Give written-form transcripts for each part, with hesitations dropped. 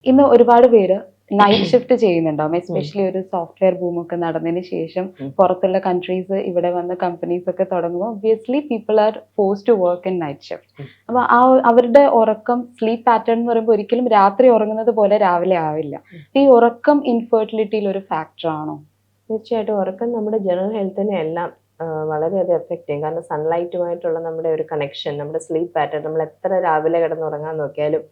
ഇന്ന് ഒരുപാട് പേര് നൈറ്റ് ഷിഫ്റ്റ് ചെയ്യുന്നുണ്ടാവും. എസ്പെഷ്യലി ഒരു സോഫ്റ്റ്വെയർ ബൂമൊക്കെ നടന്നതിന് ശേഷം പുറത്തുള്ള കൺട്രീസ് ഇവിടെ വന്ന കമ്പനീസ് ഒക്കെ തുടങ്ങുമ്പോൾ obviously people are force to work in night shift. അപ്പൊ അവരുടെ ഉറക്കം സ്ലീപ്പ് പാറ്റേൺ എന്ന് പറയുമ്പോൾ ഒരിക്കലും രാത്രി ഉറങ്ങുന്നത് പോലെ രാവിലെ ആവില്ല. ഈ ഉറക്കം ഇൻഫെർട്ടിലിറ്റിയിൽ ഒരു ഫാക്ടർ ആണോ? തീർച്ചയായിട്ടും ഉറക്കം നമ്മുടെ ജനറൽ ഹെൽത്തിനെ എല്ലാം വളരെയധികം എഫക്ട് ചെയ്യും. കാരണം സൺലൈറ്റുമായിട്ടുള്ള നമ്മുടെ ഒരു കണക്ഷൻ, നമ്മുടെ സ്ലീപ്പ് പാറ്റേൺ, നമ്മൾ എത്ര രാവിലെ കിടന്നുറങ്ങാൻ നോക്കിയാലും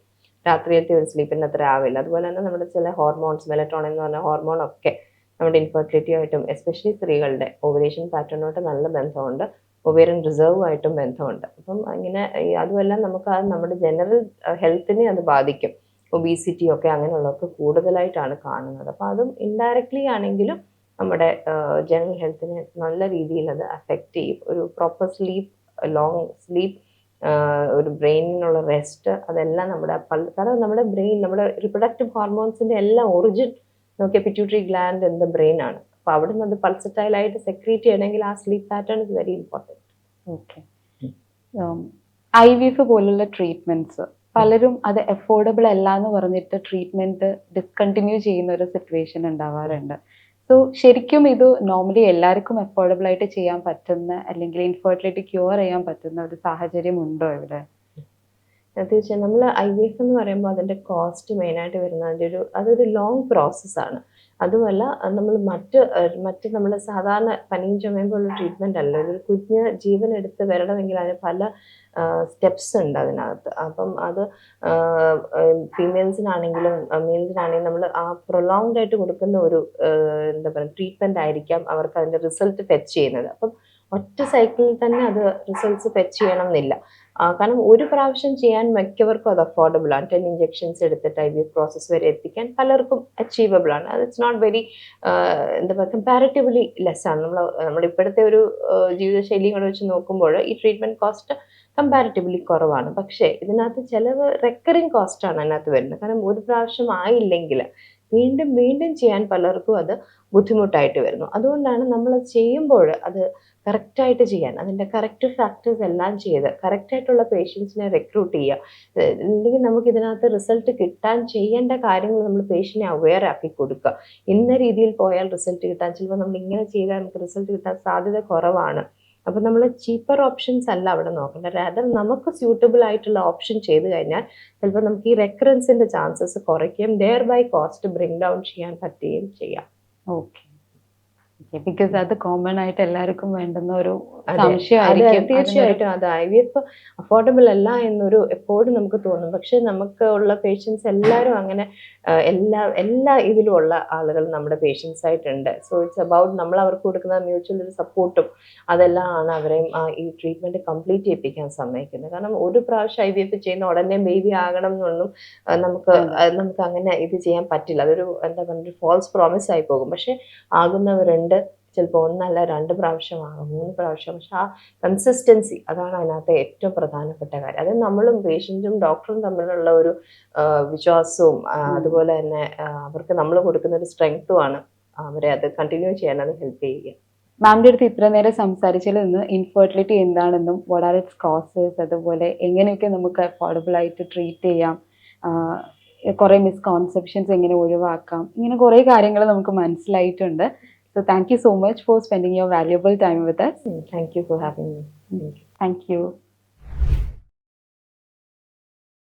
രാത്രിയത്തെ ഒരു സ്ലീപ്പിന് അത്ര ആവില്ല. അതുപോലെ തന്നെ നമ്മുടെ ചില ഹോർമോൺസ്, മെലറ്റോണിൻ എന്ന് പറഞ്ഞ ഹോർമോൺ ഒക്കെ നമ്മുടെ ഇൻഫെർട്ടിലിറ്റിയായിട്ടും എസ്പെഷ്യലി സ്ത്രീകളുടെ ഓവുലേഷൻ പാറ്റേണുമായിട്ട് നല്ല ബന്ധമുണ്ട്. ഒവേറിയൻ റിസർവുമായിട്ടും ബന്ധമുണ്ട്. അപ്പം അങ്ങനെ അതുമെല്ലാം നമുക്ക് നമ്മുടെ ജനറൽ ഹെൽത്തിനെ അത് ബാധിക്കും. ഒബീസിറ്റി ഒക്കെ അങ്ങനെയുള്ളവർക്ക് കൂടുതലായിട്ടാണ് കാണുന്നത്. അപ്പോൾ അതും ഇൻഡയറക്ട്ലി ആണെങ്കിലും നമ്മുടെ ജനറൽ ഹെൽത്തിനെ നല്ല രീതിയിൽ അത് അഫക്റ്റ് ചെയ്യും. ഒരു പ്രോപ്പർ സ്ലീപ്പ്, ലോങ് സ്ലീപ്പ്, ഒരു ബ്രെയിനിനുള്ള റെസ്റ്റ്, അതെല്ലാം നമ്മുടെ കാരണം നമ്മുടെ ബ്രെയിൻ, നമ്മുടെ റിപ്രൊഡക്റ്റീവ് ഹോർമോൺസിന്റെ എല്ലാം origin Nokia pituitary gland in the brain ആണ്. അപ്പോൾ അവിടെ നിന്ന് അത് പൾസറ്റൈലായിട്ട് സെക്രീറ്റ് ചെയ്യണമെങ്കിൽ ആ sleep pattern is very important. Okay. IVF പോലുള്ള ട്രീറ്റ്മെന്റ്സ് പലരും അത് അഫോർഡബിൾ അല്ല എന്ന് പറഞ്ഞിട്ട് ട്രീറ്റ്മെന്റ് ഡിസ്കണ്ടിന്യൂ ചെയ്യുന്ന ഒരു സിറ്റുവേഷൻ ഉണ്ടാവാറുണ്ട്. സോ ശരിക്കും ഇത് നോർമലി എല്ലാവർക്കും അഫോർഡബിൾ ആയിട്ട് ചെയ്യാൻ പറ്റുന്ന, അല്ലെങ്കിൽ ഇൻഫെർട്ടിലിറ്റി ക്യൂർ ചെയ്യാൻ പറ്റുന്ന ഒരു സാഹചര്യം ഉണ്ടോ ഇവിടെ? തീർച്ചയായും നമ്മൾ IVF എന്ന് പറയുമ്പോൾ അതിൻ്റെ കോസ്റ്റ് മെയിനായിട്ട് വരുന്നത് അതൊരു ലോങ് പ്രോസസ്സാണ്. അതുമല്ല നമ്മൾ മറ്റ് നമ്മൾ സാധാരണ പനിയും ചുമയും പോലുള്ള ട്രീറ്റ്മെൻ്റ് അല്ല. ഒരു കുഞ്ഞ് ജീവൻ എടുത്ത് വരണമെങ്കിൽ അതിന് പല സ്റ്റെപ്സ് ഉണ്ട് അതിനകത്ത്. അപ്പം അത് ഫീമെയിൽസിനാണെങ്കിലും മെയിൽസിനാണെങ്കിലും നമ്മൾ ആ പ്രൊലോങ്ഡ് ആയിട്ട് കൊടുക്കുന്ന ഒരു എന്താ പറയുക ട്രീറ്റ്മെൻ്റ് ആയിരിക്കാം അവർക്ക് അതിൻ്റെ റിസൾട്ട് ഫെച്ച് ചെയ്യുന്നത്. അപ്പം ഒറ്റ സൈക്കിളിൽ തന്നെ അത് റിസൾട്ട്സ് ഫെച്ച് ചെയ്യണം എന്നില്ല. കാരണം ഒരു പ്രാവശ്യം ചെയ്യാൻ മിക്കവർക്കും അത് അഫോർഡബിൾ ആണ്. 10 ഇഞ്ചെക്ഷൻസ് എടുത്തിട്ട് IVF പ്രോസസ്സ് വരെ എത്തിക്കാൻ പലർക്കും അച്ചീവബിൾ ആണ്. അത് ഇറ്റ്സ് നോട്ട് വെരി എന്താ പറയുക കമ്പാരിറ്റീവ്ലി ലെസ് ആണ്. നമ്മുടെ ഇപ്പോഴത്തെ ഒരു ജീവിതശൈലിയും കൂടെ വെച്ച് നോക്കുമ്പോൾ ഈ ട്രീറ്റ്മെൻറ്റ് കോസ്റ്റ് കമ്പാരിറ്റീവ്ലി കുറവാണ്. പക്ഷേ ഇതിനകത്ത് ചിലവ് റെക്കറിങ് കോസ്റ്റാണ് അതിനകത്ത് വരുന്നത്. കാരണം ഒരു പ്രാവശ്യം ആയില്ലെങ്കിൽ വീണ്ടും വീണ്ടും ചെയ്യാൻ പലർക്കും അത് ബുദ്ധിമുട്ടായിട്ട് വരുന്നു. അതുകൊണ്ടാണ് നമ്മൾ ചെയ്യുമ്പോൾ അത് കറക്റ്റായിട്ട് ചെയ്യാൻ, അതിൻ്റെ കറക്റ്റ് ഫാക്ടേഴ്സ് എല്ലാം ചെയ്ത് കറക്റ്റായിട്ടുള്ള പേഷ്യൻസിനെ റിക്രൂട്ട് ചെയ്യുക. അല്ലെങ്കിൽ നമുക്ക് ഇതിനകത്ത് റിസൾട്ട് കിട്ടാൻ ചെയ്യേണ്ട കാര്യങ്ങൾ നമ്മൾ പേഷ്യൻറ്റിനെ അവെയർ ആക്കി കൊടുക്കുക. ഇന്ന രീതിയിൽ പോയാൽ റിസൾട്ട് കിട്ടാൻ, ചിലപ്പോൾ നമ്മൾ ഇങ്ങനെ ചെയ്താൽ നമുക്ക് റിസൾട്ട് കിട്ടാൻ സാധ്യത കുറവാണ്. അപ്പോൾ നമ്മൾ ചീപ്പർ ഓപ്ഷൻസ് അല്ല അവിടെ നോക്കേണ്ടത്. രാദർ നമുക്ക് സ്യൂട്ടബിൾ ആയിട്ടുള്ള ഓപ്ഷൻ ചെയ്ത് കഴിഞ്ഞാൽ ചിലപ്പോൾ നമുക്ക് ഈ റെക്കറൻസിൻ്റെ ചാൻസസ് കുറയ്ക്കുകയും thereby cost bring down ചെയ്യാൻ പറ്റുകയും ചെയ്യാം. ഓക്കെ. ബിക്കോസ് അത് കോമൺ ആയിട്ട് എല്ലാവർക്കും വേണ്ടുന്ന ഒരു സംശയമായിരിക്കും. തീർച്ചയായിട്ടും അത് IVF അഫോർഡബിൾ അല്ല എന്നൊരു എപ്പോഴും നമുക്ക് തോന്നും. പക്ഷെ നമുക്ക് ഉള്ള പേഷ്യൻസ് എല്ലാവരും അങ്ങനെ എല്ലാ ഇതിലും ഉള്ള ആളുകൾ നമ്മുടെ പേഷ്യൻസ് ആയിട്ടുണ്ട്. സോ ഇറ്റ്സ് അബൌട്ട് നമ്മൾ അവർക്ക് കൊടുക്കുന്ന മ്യൂച്വൽ ഒരു സപ്പോർട്ടും അതെല്ലാം ആണ് അവരെയും ഈ ട്രീറ്റ്മെന്റ് കംപ്ലീറ്റ് ചെയ്യിപ്പിക്കാൻ സമ്മതിക്കുന്നത്. കാരണം ഒരു പ്രാവശ്യം IVF ചെയ്യുന്ന ഉടനെ ബേബി ആകണം എന്നൊന്നും നമുക്ക് അങ്ങനെ ഇത് ചെയ്യാൻ പറ്റില്ല. അതൊരു എന്താ പറയുക ഫോൾസ് പ്രോമിസ് ആയി പോകും. പക്ഷെ ആകുന്നവരുണ്ട്. ചിലപ്പോൾ 1 അല്ല 2 പ്രാവശ്യം ആകും, 3 പ്രാവശ്യം. പക്ഷെ ആ കൺസിസ്റ്റൻസി അതാണ് അതിനകത്ത് ഏറ്റവും പ്രധാനപ്പെട്ട കാര്യം. അത് നമ്മളും പേഷ്യൻറ്റും ഡോക്ടറും തമ്മിലുള്ള ഒരു വിശ്വാസവും അതുപോലെ തന്നെ അവർക്ക് നമ്മൾ കൊടുക്കുന്ന ഒരു സ്ട്രെങ്ത്തുമാണ് അവരെ അത് കണ്ടിന്യൂ ചെയ്യാൻ അത് ഹെൽപ്പ് ചെയ്യുക. മാമിൻ്റെ അടുത്ത് ഇത്ര നേരം സംസാരിച്ചതിൽ നിന്ന് ഇൻഫെർട്ടിലിറ്റി എന്താണെന്നും വാട്ട് ആർ ഇറ്റ്സ് കോസസ്, അതുപോലെ എങ്ങനെയൊക്കെ നമുക്ക് അഫോർഡബിൾ ആയിട്ട് ട്രീറ്റ് ചെയ്യാം, കുറേ മിസ്കോൺസെപ്ഷൻസ് എങ്ങനെ ഒഴിവാക്കാം, ഇങ്ങനെ കുറേ കാര്യങ്ങൾ നമുക്ക് മനസ്സിലായിട്ടുണ്ട്. So thank you so much for spending your valuable time with us. Thank you for having me. Thank you.